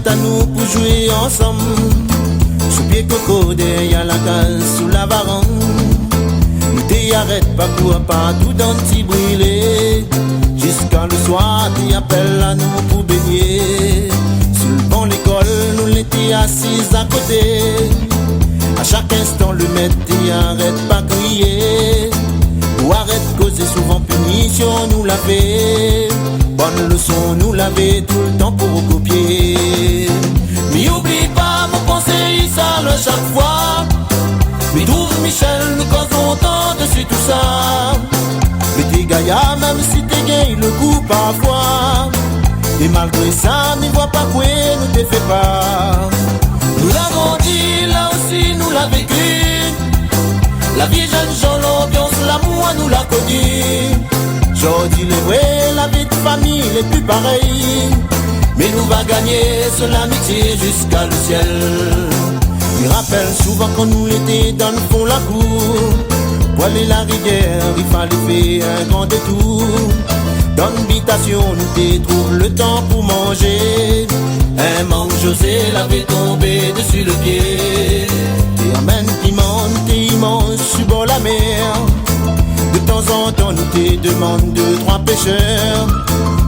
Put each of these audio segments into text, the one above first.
met à nous pour jouer ensemble. Sous pied coco, derrière la case, sous la varande. Nous t'y arrête pas pour partout dans t'y brûler. Jusqu'à le soir, t'y appelles à nous pour baigner. Sur le banc l'école, nous l'étions assis à côté. À chaque instant, le maître t'y arrête pas crier. Ou arrête causer, souvent punition, nous la fait. Bonne leçon, nous l'avait tout le temps pour copier. Mais oublie pas mon conseil, ça le chaque fois. Mais trouve Michel, nous causons tant dessus tout ça. Mais t'es gaillard, même si t'es gay, le coup parfois. Et malgré ça, n'y vois pas quoi, nous te fait pas. Nous l'avons dit, là aussi nous l'a vécu. La vie jeune gens, l'ambiance, l'amour, nous l'a connu. J'aurais les vrais, la vie de famille n'est plus pareille. Mais nous va gagner sur l'amitié jusqu'à le ciel. Il rappelle souvent quand nous l'étions dans le fond la cour. Pour aller la rivière, il fallait faire un grand détour. Dans l'habitation, nous détrouve le temps pour manger. Un manque José l'avait tombé dessus le pied. T'es amène piment, t'es immense, sur bord la mer. De temps en temps, nous te demandons 2-3 pêcheurs.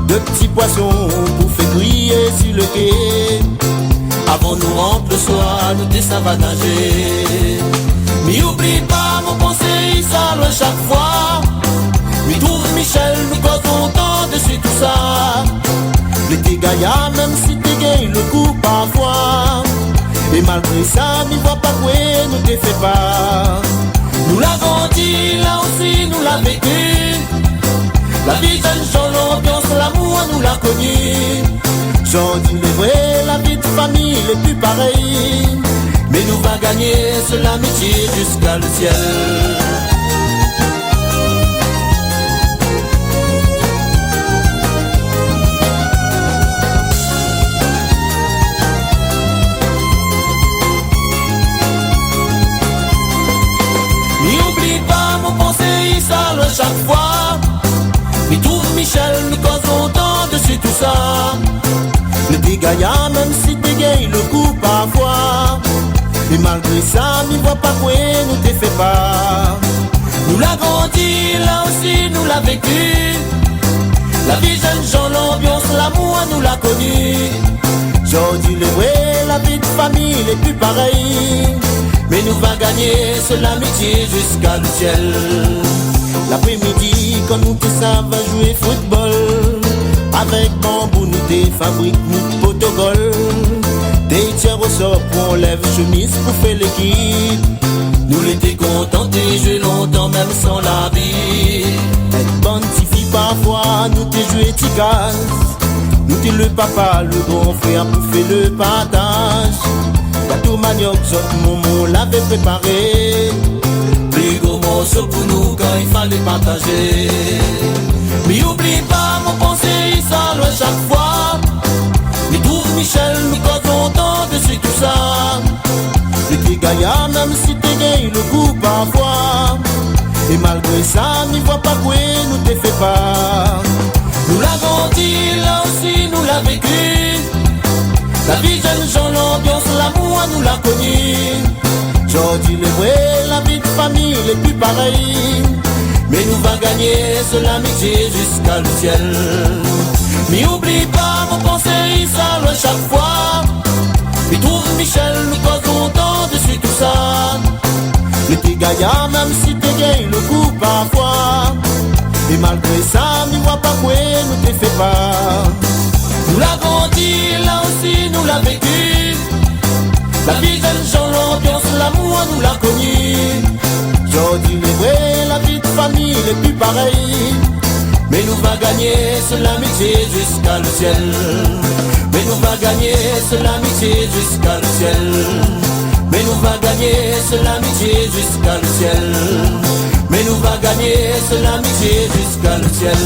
De petits poissons pour faire crier sur le quai. Avant nous rentre le soir, nous te savons nager. Mais oublie pas mon conseil, ça loin chaque fois. Mais trouve Michel, nous causons tant dessus tout ça. L'été gaillard, même si t'es gay, le coup parfois. Et malgré ça, n'y vois pas quoi, nous te fait pas. Nous l'avons dit, là aussi nous l'a vécu. La vie jeune gens, l'ambiance, l'amour, nous l'a connu. J'en dis les vrais, la vie de famille n'est plus pareille. Mais nous va gagner sur l'amitié jusqu'à le ciel. N'oublie pas mon conseil, ça le chaque fois. Mais trouve Michel, nous causons tant dessus tout ça. Le dégaillant, même si t'es gay, le coup parfois. Et malgré ça, n'y vois pas quoi, nous te fait pas. Nous l'avons dit, là aussi nous l'a vécu. La vie jeune gens, l'ambiance, l'amour, nous l'a connu. J'en dis le vrai, la vie de famille n'est plus pareille. Mais nous va gagner sur l'amitié jusqu'à le ciel. L'après-midi, quand nous te savons jouer football, avec bambou, nous te fabrique, nous protocole. Des tiers au sort pour on lève chemise pour faire l'équipe. Nous l'étions contents de jouer longtemps, même sans la vie. Être bonne petite fille parfois, nous te joué ticasse. Nous t'es le papa, le grand frère pour faire le partage. Gâteau manioc, autres moments l'avait préparé. Plus gros morceau pour nous quand il fallait partager. Mais oublie pas mon conseil, ça loin chaque fois. Mais trouve Michel, nous causons tant dessus tout ça. Le t'es gaillard, même si t'es gay, le coup parfois. Et malgré ça, n'y vois pas quoi, nous te fait pas. Nous l'avons dit, là aussi nous l'a vécu. La vie jeune gens, l'ambiance, l'amour, nous l'a connu. J'en dis le vrai, la vie de famille n'est plus pareille. Mais nous va gagner sur l'amitié jusqu'à le ciel. Mais oublie pas mon conseil, ça loin chaque fois. Mais trouve Michel, nous causons tant dessus tout ça. Le t'es gaillard, même si t'es gay, le coup parfois. Et malgré ça, n'y vois pas quoi, nous te fait pas. Nous l'avons dit, là aussi nous l'a vécu. La vie jeune gens, l'ambiance, l'amour, nous l'a connu. J'en dis les vrais, la vie de famille n'est plus pareille. Mais nous va gagner sur l'amitié jusqu'à le ciel. Mais nous va gagner sur l'amitié jusqu'à le ciel. Mais nous va gagner sur l'amitié jusqu'à le ciel. Mais nous va gagner sur l'amitié jusqu'à le ciel.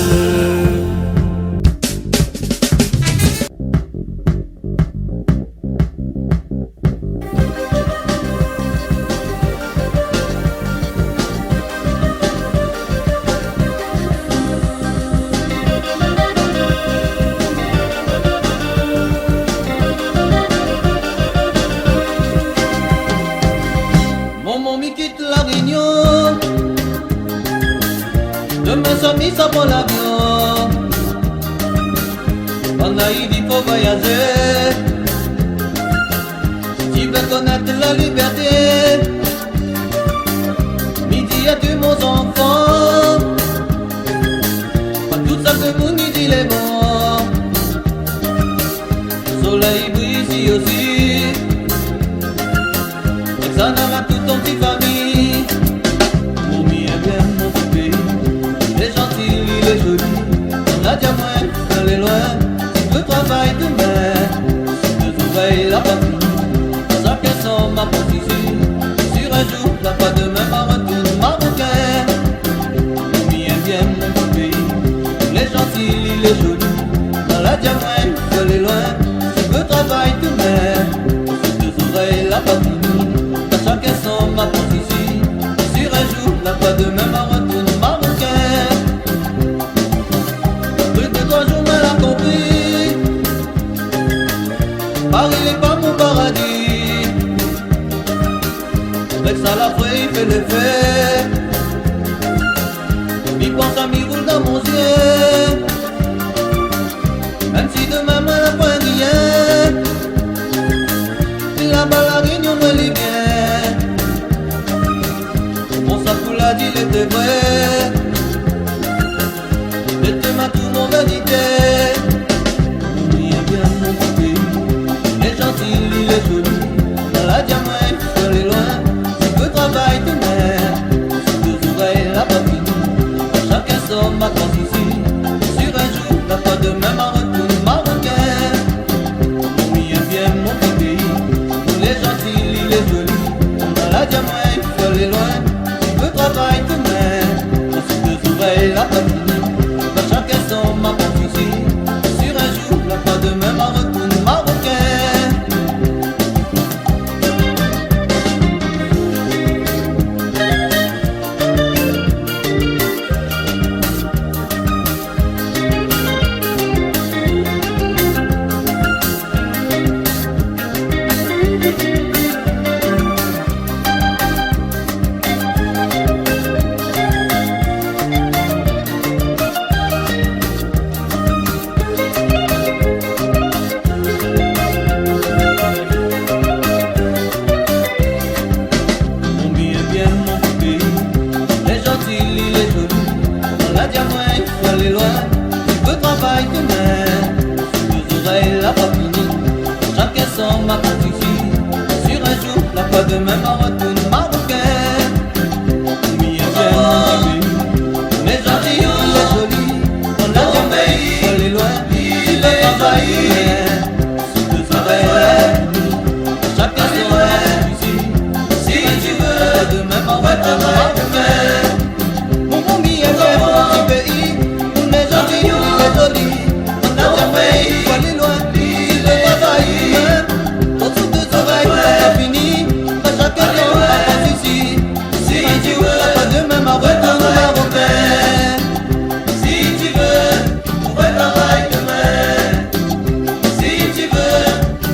Demain samedi ça prend l'avion. En Haïti faut voyager. Si tu veux connaître la liberté, midi à tous mon enfant. Pas tout ça que mon dit les mots. Soleil brille ici aussi. Et ça n'a tout ton petit famille. Mon mi est bien mon petit pays. Les gentils, les jolis. On a déjà moins, on est loin. Si tu travailles demain, si tu oreilles la patrie. Chacun son ma position. Sur un jour, la pas demain, ma retourne marocain. Mon mi est bien mon petit pays. Les gentils, les jolis. On a déjà moins, on est loin. Si tu travailles demain, si tu oreilles la patrie. Chacun son ma position. Sur un jour, la pas demain, ma retourne marocain. Plus de 3 jours, elle a compris. Paris n'est pas mon paradis. Avec ça, la feuille fait l'effet. Il pense à m'y roule dans mon yeux. Même si demain, elle n'a pas rien. Là-bas, la réunion me lit bien. Mon sac pour la dit, il était vrai. J'étais ma tout mon vanité. On y est bien mon petit pays. Les gentils, les jolis. Dans la diamant, sur les loin. Si peu travail demain, si deux oreilles la patrie. Chacun sort ma classe ici. Sur un jour, la pas demain, ma retourne marocain. On y est bien mon petit pays. Les gentils, les jolis. Dans la diamant, sur les loin. Si peu travail demain, si deux oreilles la patrie. Chacun son ma ici. Sur un jour, la pas demain, ma retourne marocain. Demain, ma retourne marocain. Oui, bien mon pays. Mais gentils, les jolis. On a jamais eu les loin. Il est travaillé. Si deux oreilles, chacun son ici. Si tu veux, demain, ma retourne marocain. Mon ami est bien mon pays. Mais gentils, les jolis. On a jamais eu les loin. Il est travaillé. Autour de deux oreilles, c'est fini. Si tu veux, pas demain, ma retourne marocain. Si tu veux, on va travailler demain. Si tu veux,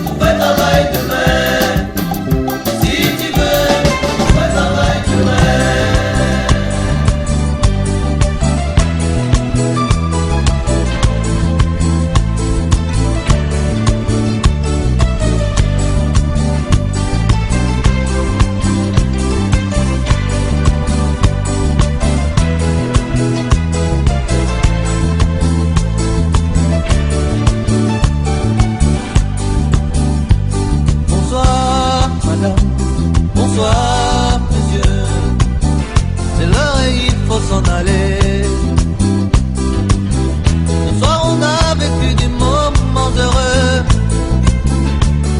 on va travailler demain. Si tu veux, on va travailler demain. Bonsoir, monsieur. C'est l'heure et il faut s'en aller. Ce soir, on a vécu des moments heureux.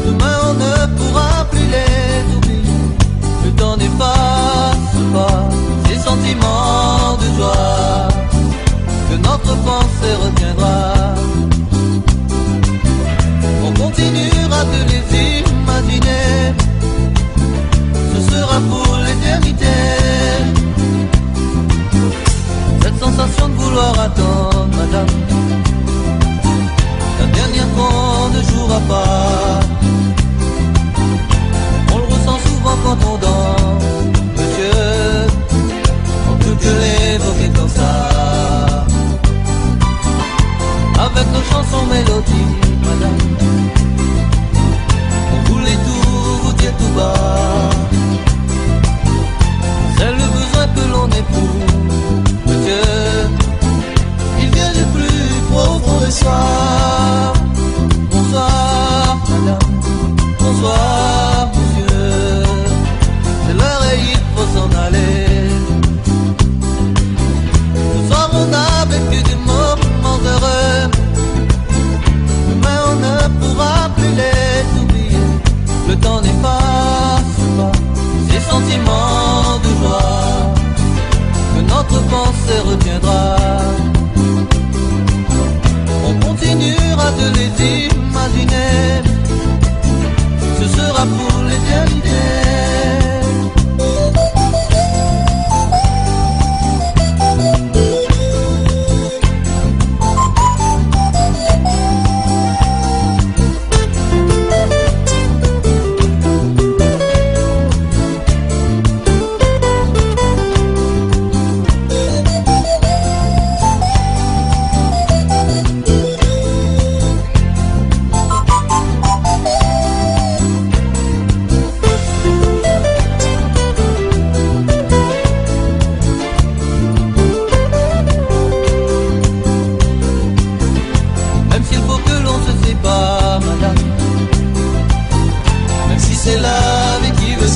Demain, on ne pourra plus les oublier. Le temps n'efface pas ces sentiments de joie que notre pensée retiendra. On continuera de les imaginer. Ce sera pour l'éternité. Cette sensation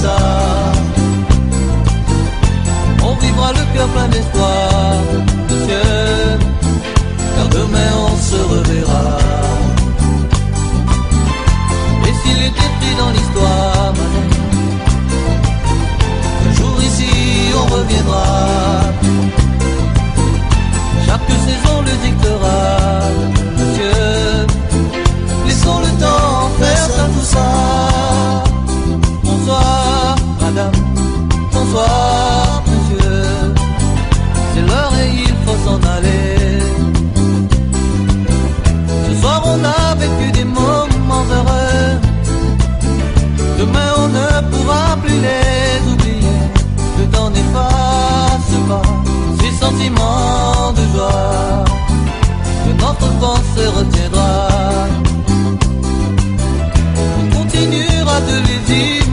ça. On vivra le cœur plein d'espoir, monsieur, car demain on se reverra. Et s'il était pris dans l'histoire, madame, un jour ici on reviendra. Chaque saison le dictera, monsieur, laissons le temps faire ça tout ça. Bonsoir, madame, bonsoir, monsieur, c'est l'heure et il faut s'en aller. Ce soir on a vécu des moments heureux, demain on ne pourra plus les oublier. Le temps n'efface pas ces sentiments de joie que notre pensée retiendra. On continuera de les vivre